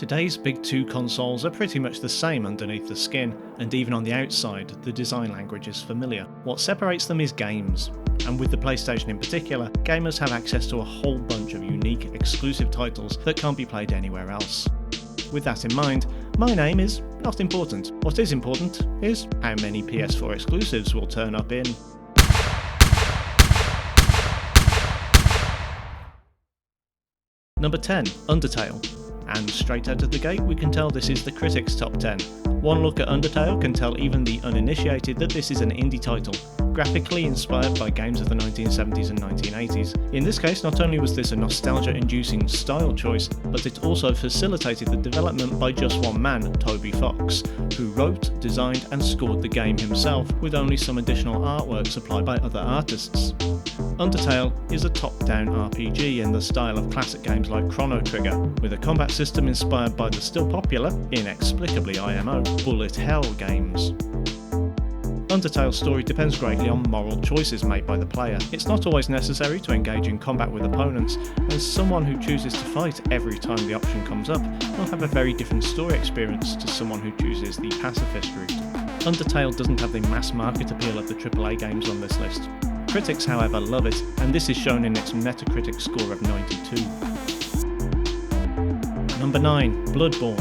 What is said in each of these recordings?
Today's big two consoles are pretty much the same underneath the skin, and even on the outside, the design language is familiar. What separates them is games, and with the PlayStation in particular, gamers have access to a whole bunch of unique, exclusive titles that can't be played anywhere else. With that in mind, my name is not important. What is important is how many PS4 exclusives will turn up in. Number 10, Undertale. And straight out of the gate we can tell this is the critics' top 10. One look at Undertale can tell even the uninitiated that this is an indie title, graphically inspired by games of the 1970s and 1980s. In this case, not only was this a nostalgia-inducing style choice, but it also facilitated the development by just one man, Toby Fox, who wrote, designed and scored the game himself, with only some additional artwork supplied by other artists. Undertale is a top-down RPG in the style of classic games like Chrono Trigger, with a combat system inspired by the still popular, inexplicably IMO, bullet hell games. Undertale's story depends greatly on moral choices made by the player. It's not always necessary to engage in combat with opponents, and someone who chooses to fight every time the option comes up will have a very different story experience to someone who chooses the pacifist route. Undertale doesn't have the mass market appeal of the AAA games on this list. Critics, however, love it, and this is shown in its Metacritic score of 92. Number 9, Bloodborne.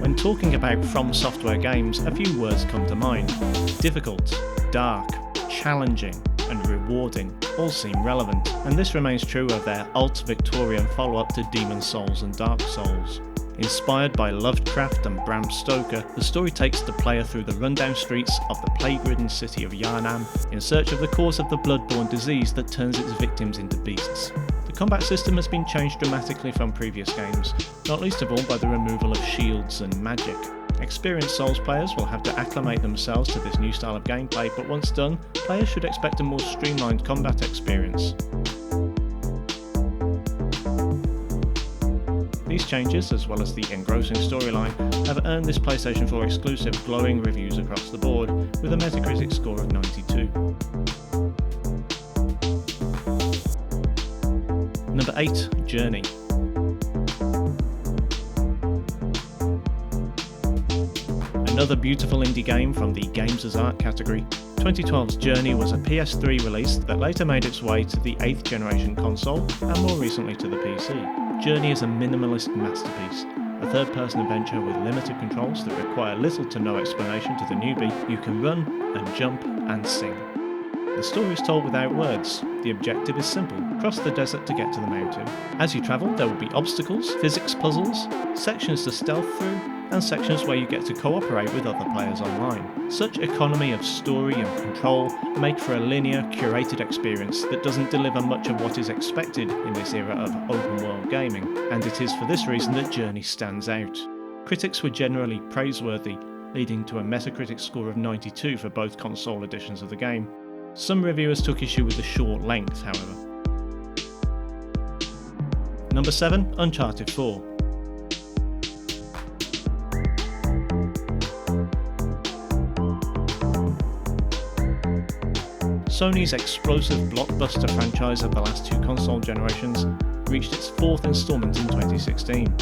When talking about From Software games, a few words come to mind. Difficult, dark, challenging, and rewarding all seem relevant, and this remains true of their alt-Victorian follow-up to Demon's Souls and Dark Souls. Inspired by Lovecraft and Bram Stoker, the story takes the player through the rundown streets of the plague-ridden city of Yarnam in search of the cause of the blood-borne disease that turns its victims into beasts. The combat system has been changed dramatically from previous games, not least of all by the removal of shields and magic. Experienced Souls players will have to acclimate themselves to this new style of gameplay, but once done, players should expect a more streamlined combat experience. These changes, as well as the engrossing storyline, have earned this PlayStation 4 exclusive glowing reviews across the board, with a Metacritic score of 92. Number 8, Journey. Another beautiful indie game from the Games as Art category. 2012's Journey was a PS3 release that later made its way to the 8th generation console and more recently to the PC. Journey is a minimalist masterpiece, a third-person adventure with limited controls that require little to no explanation to the newbie. You can run and jump and sing. The story is told without words. The objective is simple: cross the desert to get to the mountain. As you travel, there will be obstacles, physics puzzles, sections to stealth through, and sections where you get to cooperate with other players online. Such economy of story and control make for a linear, curated experience that doesn't deliver much of what is expected in this era of open-world gaming, and it is for this reason that Journey stands out. Critics were generally praiseworthy, leading to a Metacritic score of 92 for both console editions of the game. Some reviewers took issue with the short length, however. Number 7, Uncharted 4. Sony's explosive blockbuster franchise of the last two console generations reached its 4th installment in 2016.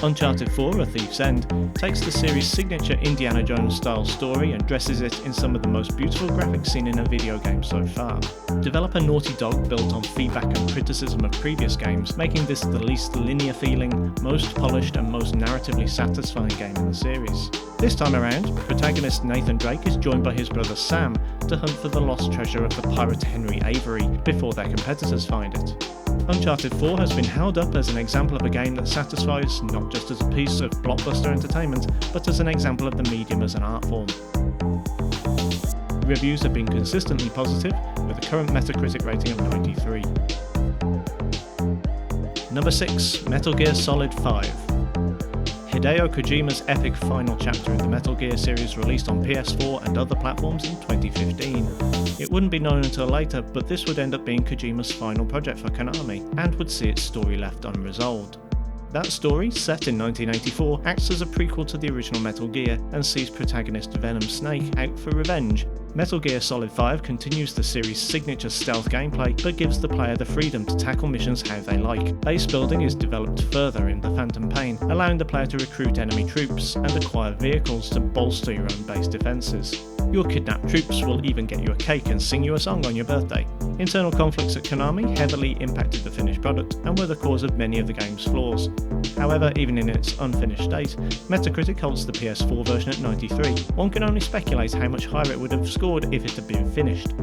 Uncharted 4: A Thief's End takes the series' signature Indiana Jones-style story and dresses it in some of the most beautiful graphics seen in a video game so far. Developer Naughty Dog built on feedback and criticism of previous games, making this the least linear feeling, most polished and most narratively satisfying game in the series. This time around, protagonist Nathan Drake is joined by his brother Sam to hunt for the lost treasure of the pirate Henry Avery before their competitors find it. Uncharted 4 has been held up as an example of a game that satisfies not just as a piece of blockbuster entertainment, but as an example of the medium as an art form. Reviews have been consistently positive, with a current Metacritic rating of 93. Number 6, Metal Gear Solid 5. Hideo Kojima's epic final chapter in the Metal Gear series released on PS4 and other platforms in 2015. It wouldn't be known until later, but this would end up being Kojima's final project for Konami, and would see its story left unresolved. That story, set in 1984, acts as a prequel to the original Metal Gear and sees protagonist Venom Snake out for revenge, Metal Gear Solid 5 continues the series' signature stealth gameplay, but gives the player the freedom to tackle missions how they like. Base building is developed further in the Phantom Pain, allowing the player to recruit enemy troops and acquire vehicles to bolster your own base defences. Your kidnapped troops will even get you a cake and sing you a song on your birthday. Internal conflicts at Konami heavily impacted the finished product and were the cause of many of the game's flaws. However, even in its unfinished state, Metacritic holds the PS4 version at 93. One can only speculate how much higher it would have scored if it had been finished.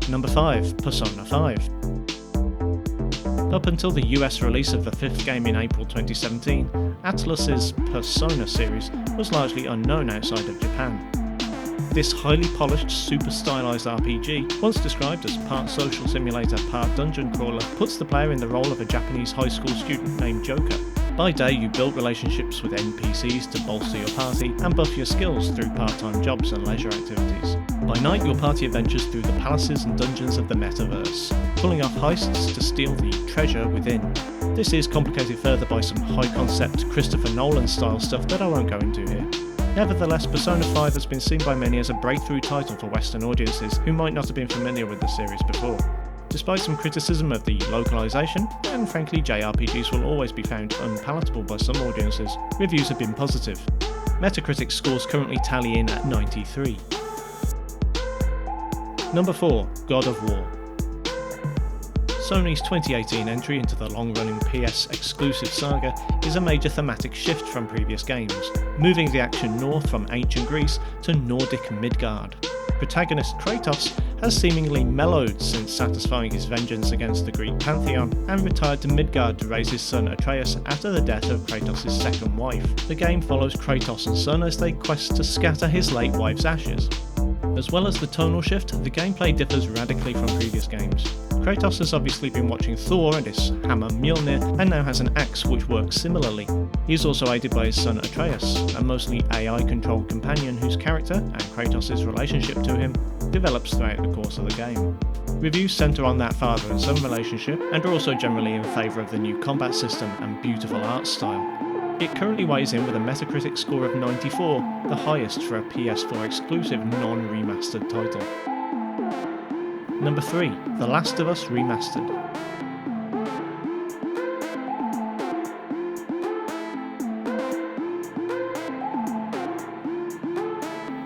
Number 5. Persona 5. Up until the US release of the 5th game in April 2017, Atlus's Persona series was largely unknown outside of Japan. This highly polished, super stylized RPG, once described as part social simulator, part dungeon crawler, puts the player in the role of a Japanese high school student named Joker. By day, you build relationships with NPCs to bolster your party and buff your skills through part-time jobs and leisure activities. By night, your party adventures through the palaces and dungeons of the metaverse, pulling off heists to steal the treasure within. This is complicated further by some high-concept Christopher Nolan-style stuff that I won't go into here. Nevertheless, Persona 5 has been seen by many as a breakthrough title for Western audiences who might not have been familiar with the series before. Despite some criticism of the localization, and frankly JRPGs will always be found unpalatable by some audiences, reviews have been positive. Metacritic scores currently tally in at 93. Number 4. God of War. Sony's 2018 entry into the long-running PS exclusive saga is a major thematic shift from previous games, moving the action north from ancient Greece to Nordic Midgard. Protagonist Kratos has seemingly mellowed since satisfying his vengeance against the Greek pantheon and retired to Midgard to raise his son Atreus after the death of Kratos' second wife. The game follows Kratos and son as they quest to scatter his late wife's ashes. As well as the tonal shift, the gameplay differs radically from previous games. Kratos has obviously been watching Thor and his hammer Mjolnir, and now has an axe which works similarly. He is also aided by his son Atreus, a mostly AI-controlled companion whose character, and Kratos' relationship to him, develops throughout the course of the game. Reviews centre on that father and son relationship, and are also generally in favour of the new combat system and beautiful art style. It currently weighs in with a Metacritic score of 94, the highest for a PS4 exclusive non-remastered title. Number 3. The Last of Us Remastered.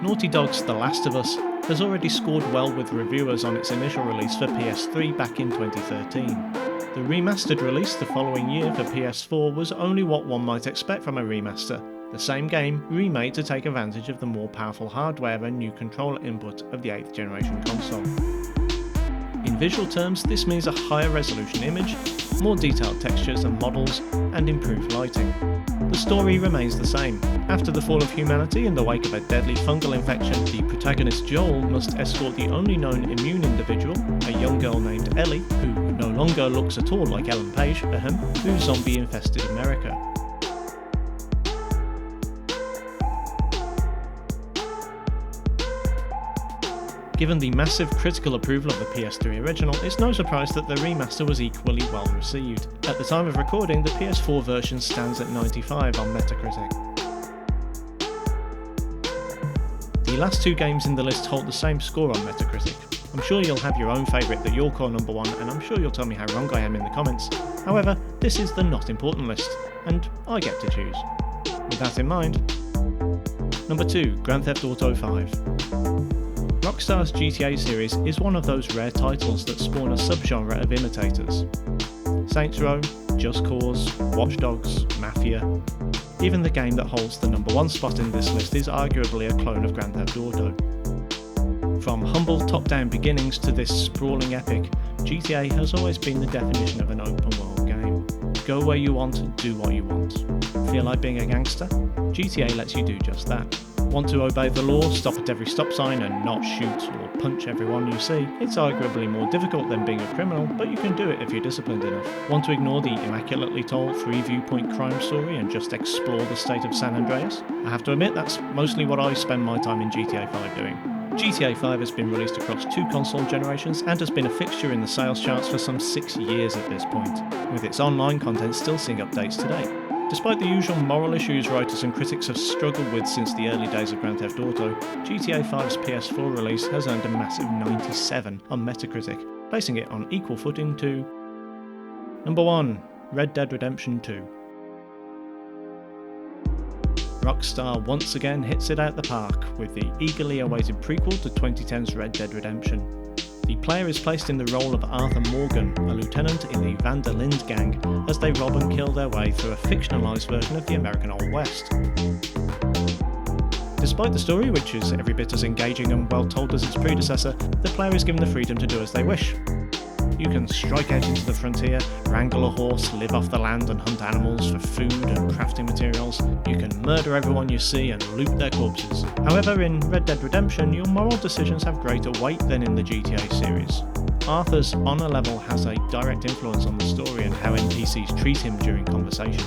Naughty Dog's The Last of Us has already scored well with reviewers on its initial release for PS3 back in 2013. The remastered release the following year for PS4 was only what one might expect from a remaster, the same game remade to take advantage of the more powerful hardware and new controller input of the 8th generation console. In visual terms, this means a higher resolution image, more detailed textures and models, and improved lighting. The story remains the same. After the fall of humanity in the wake of a deadly fungal infection, the protagonist Joel must escort the only known immune individual, a young girl named Ellie, who no longer looks at all like Ellen Page, through zombie-infested America. Given the massive critical approval of the PS3 original, it's no surprise that the remaster was equally well received. At the time of recording, the PS4 version stands at 95 on Metacritic. The last two games in the list hold the same score on Metacritic. I'm sure you'll have your own favourite that you'll call number 1, and I'm sure you'll tell me how wrong I am in the comments. However, this is the not important list, and I get to choose. With that in mind, number 2, Grand Theft Auto 5. Rockstar's GTA series is one of those rare titles that spawn a subgenre of imitators. Saints Row, Just Cause, Watch Dogs, Mafia. Even the game that holds the number 1 spot in this list is arguably a clone of Grand Theft Auto. From humble top-down beginnings to this sprawling epic, GTA has always been the definition of an open-world game. Go where you want, do what you want. Feel like being a gangster? GTA lets you do just that. Want to obey the law, stop at every stop sign and not shoot or punch everyone you see? It's arguably more difficult than being a criminal, but you can do it if you're disciplined enough. Want to ignore the immaculately told 3-viewpoint crime story and just explore the state of San Andreas? I have to admit that's mostly what I spend my time in GTA 5 doing. GTA 5 has been released across 2 console generations and has been a fixture in the sales charts for some 6 years at this point, with its online content still seeing updates today. Despite the usual moral issues writers and critics have struggled with since the early days of Grand Theft Auto, GTA 5's PS4 release has earned a massive 97 on Metacritic, placing it on equal footing to Number 1. Red Dead Redemption 2. Rockstar once again hits it out the park with the eagerly awaited prequel to 2010's Red Dead Redemption. The player is placed in the role of Arthur Morgan, a lieutenant in the Van der Linde gang, as they rob and kill their way through a fictionalised version of the American Old West. Despite the story, which is every bit as engaging and well told as its predecessor, the player is given the freedom to do as they wish. You can strike out into the frontier, wrangle a horse, live off the land and hunt animals for food and crafting materials. You can murder everyone you see and loot their corpses. However, in Red Dead Redemption, your moral decisions have greater weight than in the GTA series. Arthur's honour level has a direct influence on the story and how NPCs treat him during conversation.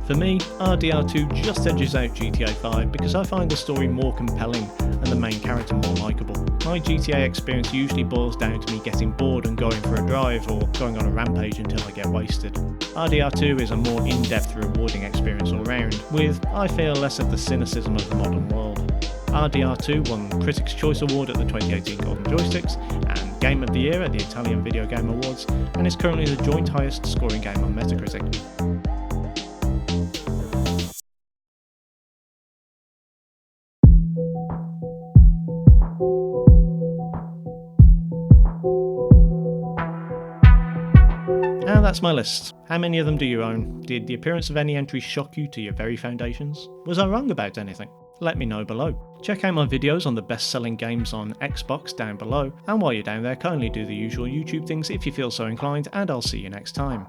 For me, RDR2 just edges out GTA 5 because I find the story more compelling and the main character more likeable. My GTA experience usually boils down to me getting bored and going for a drive or going on a rampage until I get wasted. RDR2 is a more in-depth, rewarding experience all round, with, I feel, less of the cynicism of the modern world. RDR2 won Critics' Choice Award at the 2018 Golden Joysticks and Game of the Year at the Italian Video Game Awards, and is currently the joint highest scoring game on Metacritic. And that's my list. How many of them do you own? Did the appearance of any entry shock you to your very foundations? Was I wrong about anything? Let me know below. Check out my videos on the best-selling games on Xbox down below, and while you're down there, kindly do the usual YouTube things if you feel so inclined, and I'll see you next time.